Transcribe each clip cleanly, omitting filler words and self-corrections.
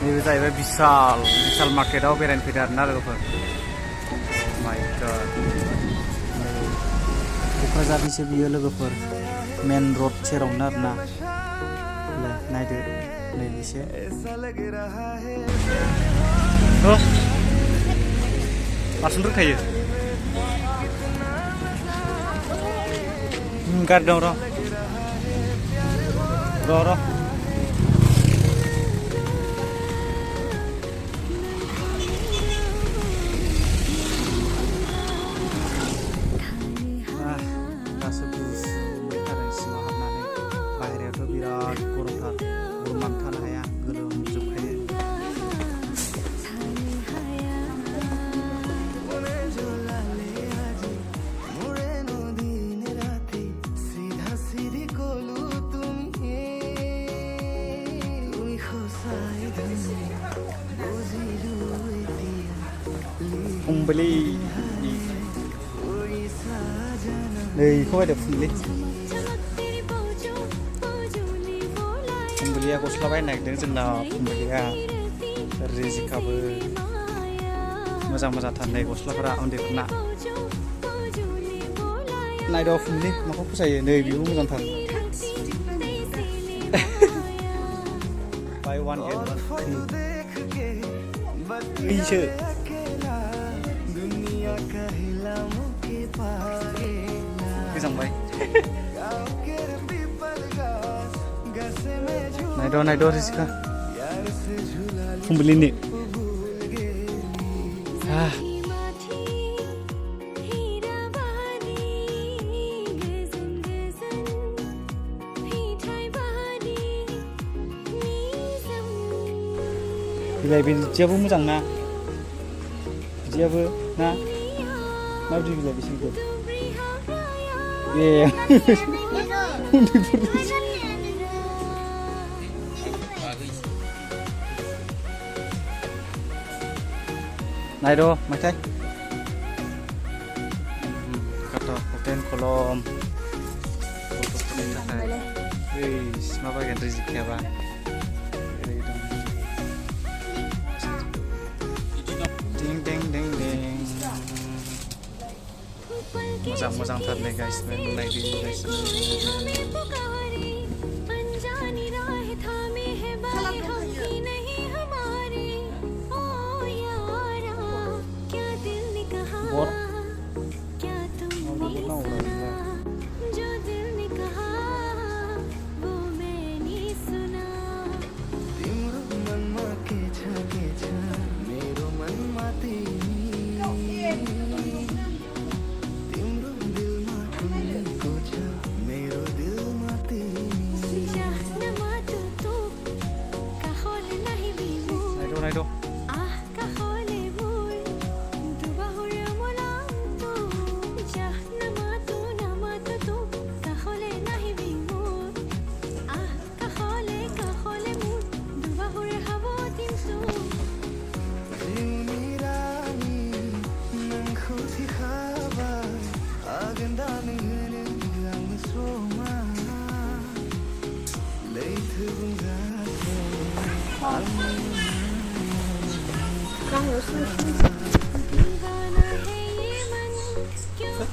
नैबे जाहैबाय बिशाल मार्केटाव बेरायनो फैदों आरोना लोगोफोर। माय गड, क'क्राझारनिसो बियो लोगोफोर, मेन रड सेरावनो आरोना। नायदो नैबेसो लासनो रोंखायो। गारि दं र' बिराद गरमथार, गरमानो थानो हाया, गोलोमजोबखायो। फुंबिलि नै बेखौ बायदो फुंबिलिया गस्ला बायनो नागिरदों जोंना। फुंबिलिया रिजिकाबो मोजां थार नै गस्लाफोरा उन्दैफोरना। नायद' फुंबिलि माखौ फसायो? नै बेबो मोजांथार। बाय वान गेट वान फ्रि फ्रिसो। गोजांबाय। नायद' रिजिका फुंबिलिनि। बिलाइ बिदियाबो मोजां ना, बिदियाबो ना माबायदि बिलाइ बिसोरबो ए नायद' मायथाइ कट' पेन कलम गथ'फोरनि थाखाय। मा बायगोन रिजिकायाबा? मोजांथार नै गाइस, नायदो गाइस। नायद'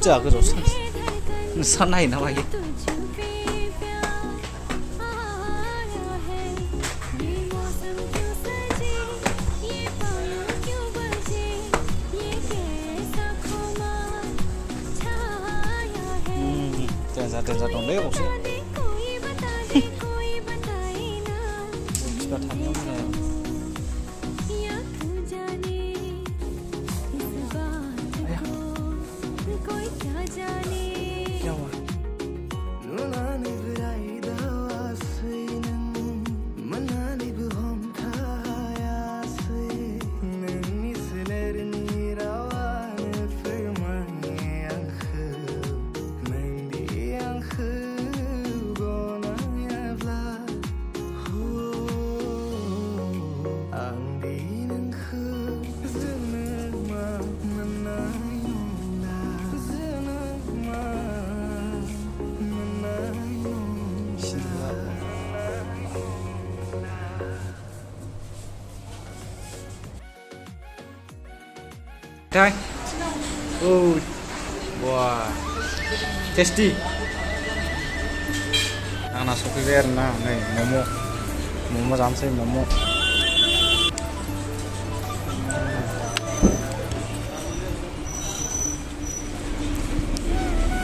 जा गोजौ सान नायो ना मायो? देन्जार दंलै बावसो। बिबार थानायाव मोजां। थाय औ बा टेस्टि आंना सफैबाय आरोना नै मम' जानोसै मम'